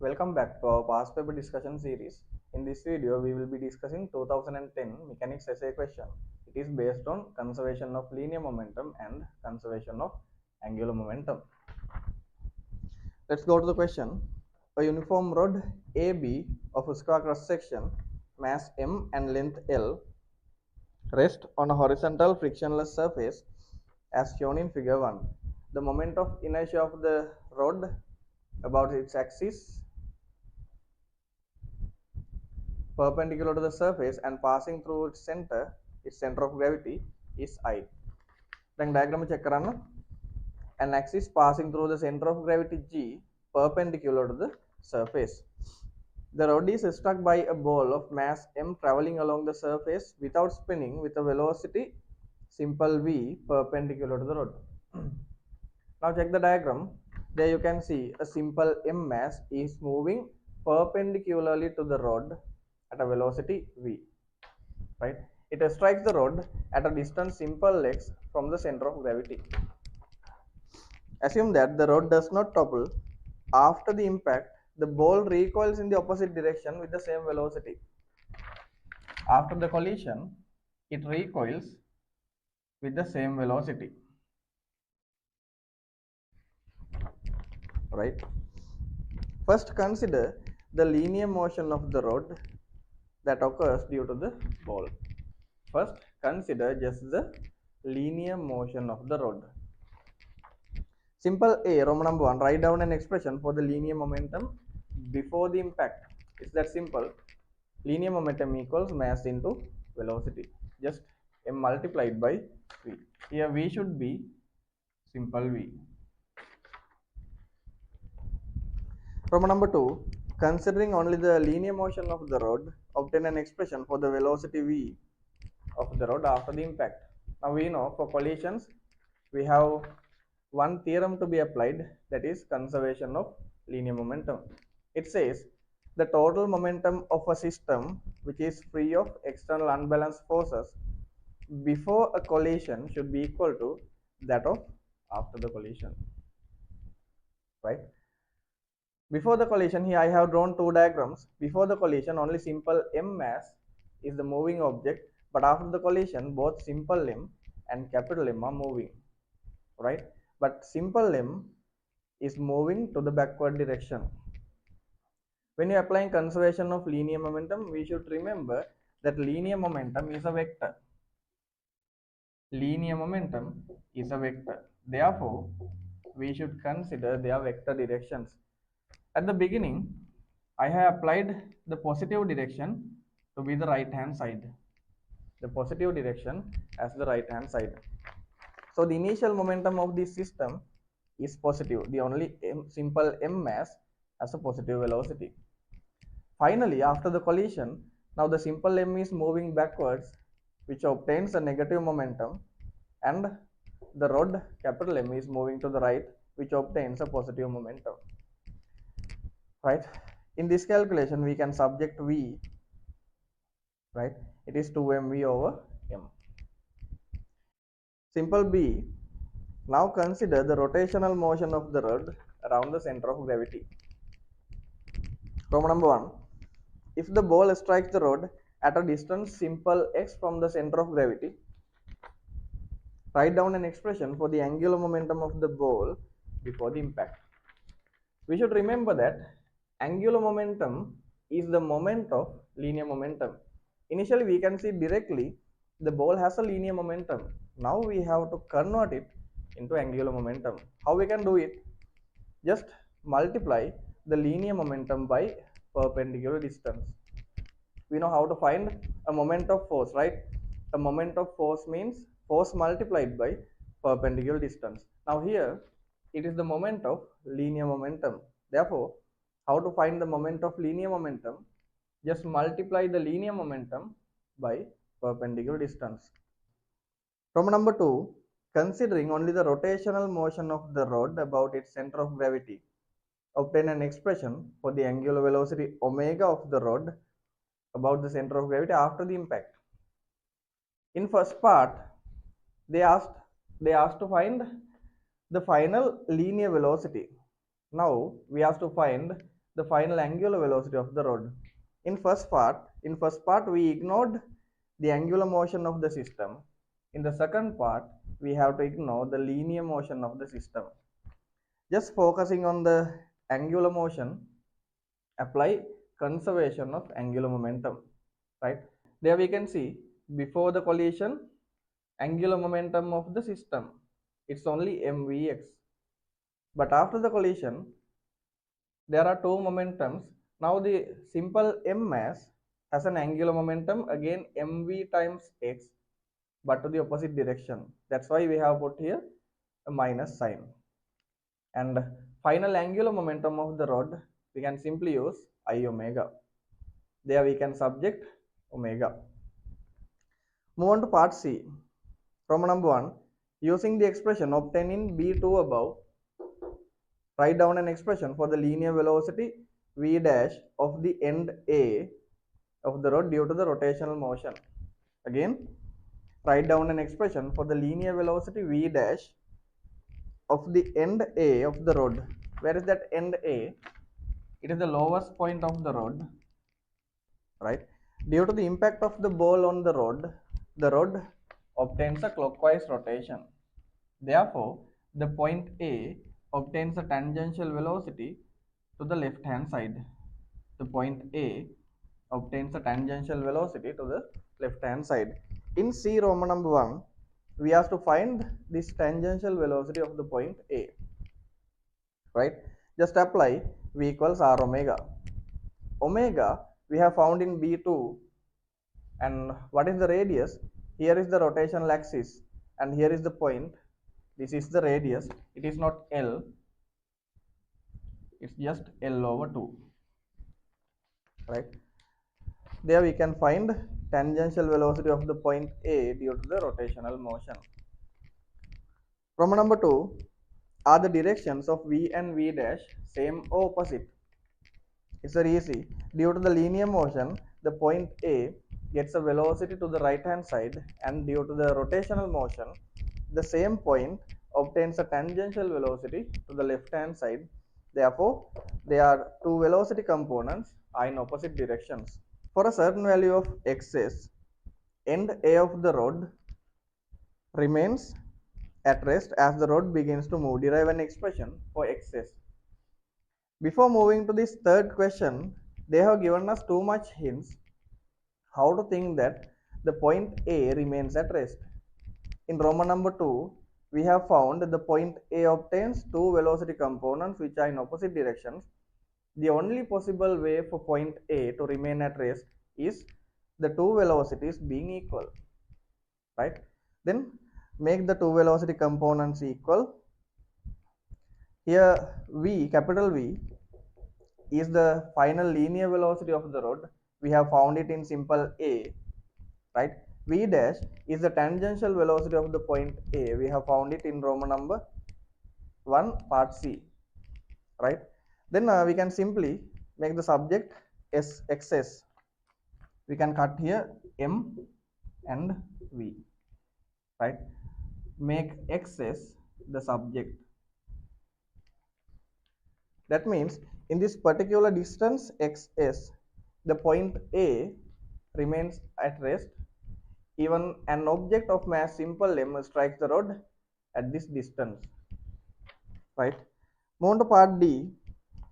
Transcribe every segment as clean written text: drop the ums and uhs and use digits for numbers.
Welcome back to our past paper discussion series. In this video, we will be discussing 2010 mechanics essay question. It is based on conservation of linear momentum and conservation of angular momentum. Let's go to the question. A uniform rod AB of a square cross section, mass M and length L, rests on a horizontal frictionless surface as shown in figure 1. The moment of inertia of the rod about its axis perpendicular to the surface and passing through its center of gravity is I. Then diagram check karana. An axis passing through the center of gravity G perpendicular to the surface. The rod is struck by a ball of mass M traveling along the surface without spinning with a velocity simple V perpendicular to the rod. Now check the diagram. There you can see a simple M mass is moving perpendicularly to the rod at a velocity V, right? It strikes the rod at a distance simple x from the center of gravity. Assume that the rod does not topple. After the impact, the ball recoils in the opposite direction with the same velocity. After the collision, it recoils with the same velocity, right? First, consider the linear motion of the rod that occurs due to the ball. First, consider just the linear motion of the rod. Simple A, Roman number 1, write down an expression for the linear momentum before the impact. It's that simple. Linear momentum equals mass into velocity. Just M multiplied by V. Here V should be simple V. Roman number 2, considering only the linear motion of the rod, obtain an expression for the velocity V of the rod after the impact. Now we know for collisions, we have one theorem to be applied, that is conservation of linear momentum. It says the total momentum of a system which is free of external unbalanced forces before a collision should be equal to that of after the collision, right? Before the collision, here I have drawn two diagrams. Before the collision, only simple M mass is the moving object, but after the collision, both simple M and capital M are moving, right? But simple M is moving to the backward direction. When you are applying conservation of linear momentum, we should remember that linear momentum is a vector. Linear momentum is a vector. Therefore, we should consider their vector directions. At the beginning, I have applied the positive direction to be the right hand side. The positive direction as the right hand side. So the initial momentum of this system is positive. The only simple M mass has a positive velocity. Finally, after the collision, now the simple M is moving backwards, which obtains a negative momentum, and the rod capital M is moving to the right, which obtains a positive momentum, right? In this calculation, we can subject V, right? It is 2mv over M. Simple B. Now consider the rotational motion of the rod around the center of gravity. Problem number 1. If the ball strikes the rod at a distance simple x from the center of gravity, write down an expression for the angular momentum of the ball before the impact. We should remember that angular momentum is the moment of linear momentum. Initially, we can see directly the ball has a linear momentum. Now we have to convert it into angular momentum. How we can do it? Just multiply the linear momentum by perpendicular distance. We know how to find a moment of force, right? A moment of force means force multiplied by perpendicular distance. Now here it is the moment of linear momentum. Therefore, how to find the moment of linear momentum? Just multiply the linear momentum by perpendicular distance. Problem number 2, considering only the rotational motion of the rod about its center of gravity, obtain an expression for the angular velocity omega of the rod about the center of gravity after the impact. In first part, they asked to find the final linear velocity. Now we have to find the final angular velocity of the rod. In first part we ignored the angular motion of the system. In the second part, we have to ignore the linear motion of the system. Just focusing on the angular motion, apply conservation of angular momentum, right? There we can see before the collision, angular momentum of the system, it's only mvx. But after the collision, there are two momentums. Now the simple m mass has an angular momentum again mv times x, but to the opposite direction. That's why we have put here a minus sign. And final angular momentum of the rod, we can simply use I omega. There we can subject omega. Move on to part C. Roman number 1. Using the expression obtained in B2 above, write down an expression for the linear velocity v dash of the end A of the rod due to the rotational motion. Again, write down an expression for the linear velocity v dash of the end A of the rod. Where is that end A? It is the lowest point of the rod, right? Due to the impact of the ball on the rod obtains a clockwise rotation. Therefore, the point A obtains a tangential velocity to the left hand side. The point A obtains a tangential velocity to the left hand side. In C Roman number 1, we have to find this tangential velocity of the point A, right? Just apply V equals R omega. Omega we have found in B2, and what is the radius? Here is the rotational axis and here is the point. This is the radius. It is not L, it's just L over 2, right? There we can find tangential velocity of the point A due to the rotational motion. Problem number 2, are the directions of V and V dash same or opposite? It's very easy. Due to the linear motion, the point A gets a velocity to the right hand side, and due to the rotational motion, the same point obtains a tangential velocity to the left hand side. Therefore, there are two velocity components are in opposite directions. For a certain value of xs, end A of the rod remains at rest as the rod begins to move. Derive an expression for xs. Before moving to this third question, they have given us too much hints how to think that the point A remains at rest. In Roman number 2, we have found that the point A obtains two velocity components which are in opposite directions. The only possible way for point A to remain at rest is the two velocities being equal, right? Then make the two velocity components equal. Here V, capital V, is the final linear velocity of the rod. We have found it in simple A, right? V dash is the tangential velocity of the point A. We have found it in Roman number 1 part C, right? Then we can simply make the subject S xs. We can cut here M and V, right? Make xs the subject. That means in this particular distance xs, the point A remains at rest even an object of mass simple m strikes the rod at this distance, right? Move on to part D.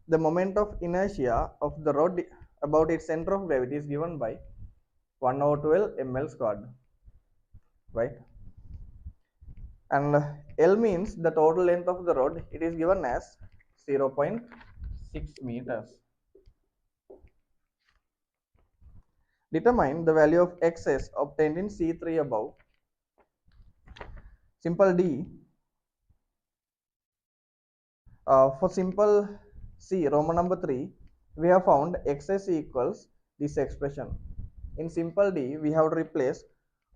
The moment of inertia of the rod about its center of gravity is given by 1 over 12 ml squared, right? And L means the total length of the rod. It is given as 0.6 meters. Determine the value of xs obtained in C3 above. Simple D. For simple C, Roman number 3, we have found xs equals this expression. In simple D, we have to replace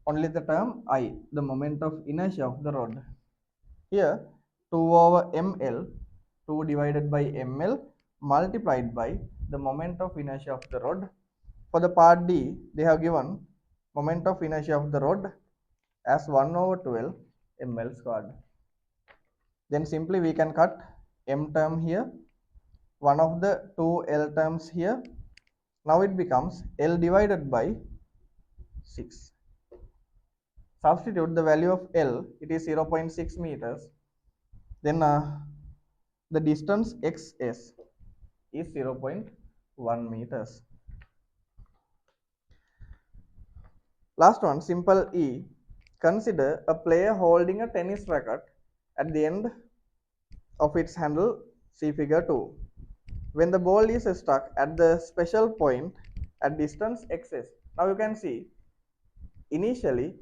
only the term I, the moment of inertia of the rod. Here, 2 over ml, 2 divided by ml multiplied by the moment of inertia of the rod. For the part D, they have given moment of inertia of the rod as 1 over 12 ml squared. Then simply we can cut m term here, one of the two L terms here. Now it becomes L divided by 6. Substitute the value of L, it is 0.6 meters. Then the distance XS is 0.1 meters. Last one, simple E. Consider a player holding a tennis racket at the end of its handle, see figure 2. When the ball is stuck at the special point at distance xs. Now you can see, initially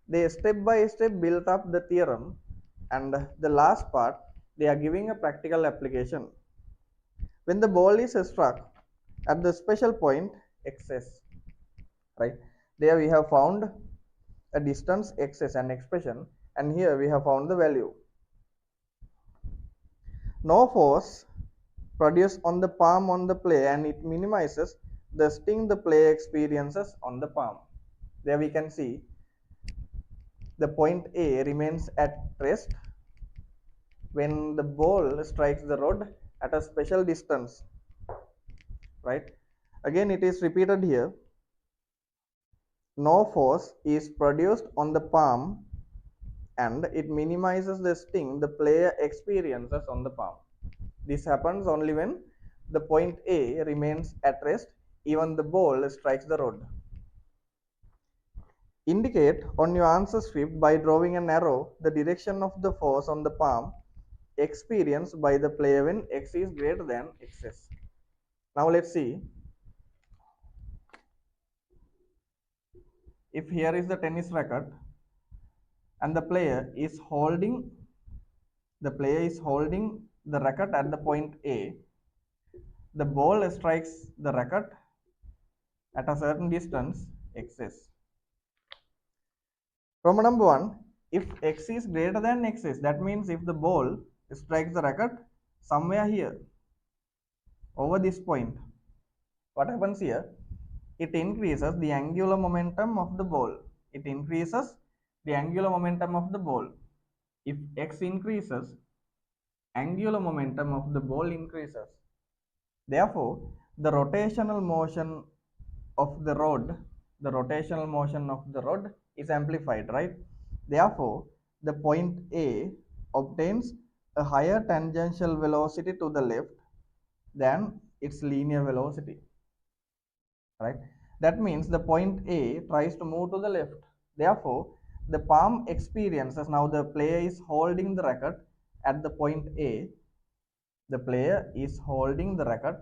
they step by step built up the theorem, and the last part they are giving a practical application. When the ball is struck at the special point xs, right, there we have found a distance xs, an expression, and here we have found the value. No force produced on the palm on the player, and it minimizes the sting the player experiences on the palm. There we can see the point A remains at rest when the ball strikes the rod at a special distance, right? Again it is repeated here. No force is produced on the palm, and it minimizes the sting the player experiences on the palm. This happens only when the point A remains at rest even the ball strikes the rod. Indicate on your answer script by drawing an arrow the direction of the force on the palm experienced by the player when x is greater than xs. Now let's see. If here is the tennis racket and the player is holding the racket at the point A, the ball strikes the racket at a certain distance xs. Problem number 1, if x is greater than xs, that means if the ball strikes the racket somewhere here over this point, what happens here? It increases the angular momentum of the ball. It increases the angular momentum of the ball. If x increases, angular momentum of the ball increases. Therefore, the rotational motion of the rod, is amplified, right? Therefore, the point A obtains a higher tangential velocity to the left than its linear velocity, right? That means the point A tries to move to the left. Therefore, the palm experiences, now the player is holding the racket at the point A. The player is holding the racket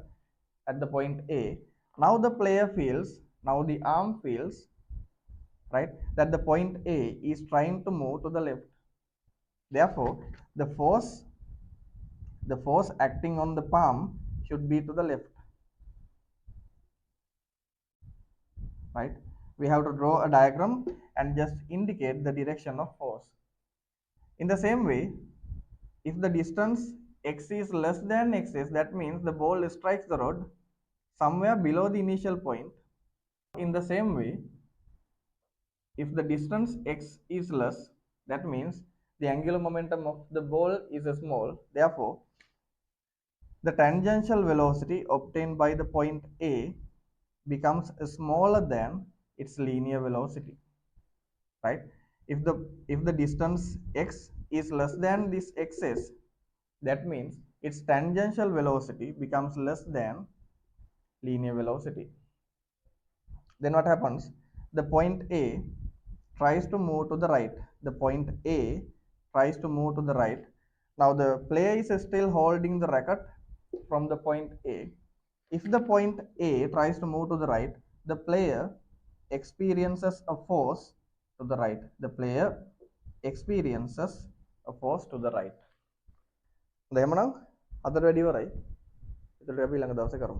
at the point A. Now the player feels, now the arm feels, right, that the point A is trying to move to the left. Therefore, the force acting on the palm should be to the left, right? We have to draw a diagram and just indicate the direction of force. In the same way, if the distance x is less than xs, that means the ball strikes the rod somewhere below the initial point. In the same way, if the distance x is less, that means the angular momentum of the ball is small. Therefore, the tangential velocity obtained by the point A becomes smaller than its linear velocity, right? If the distance x is less than this xs, that means its tangential velocity becomes less than linear velocity. Then what happens? The point A tries to move to the right. The point A tries to move to the right. Now the player is still holding the racket from the point A. If the point A tries to move to the right, the player experiences a force to the right. The player experiences a force to the right. Ada yang menang? Atau dua diurai? Itu lebih lang daw sa karon.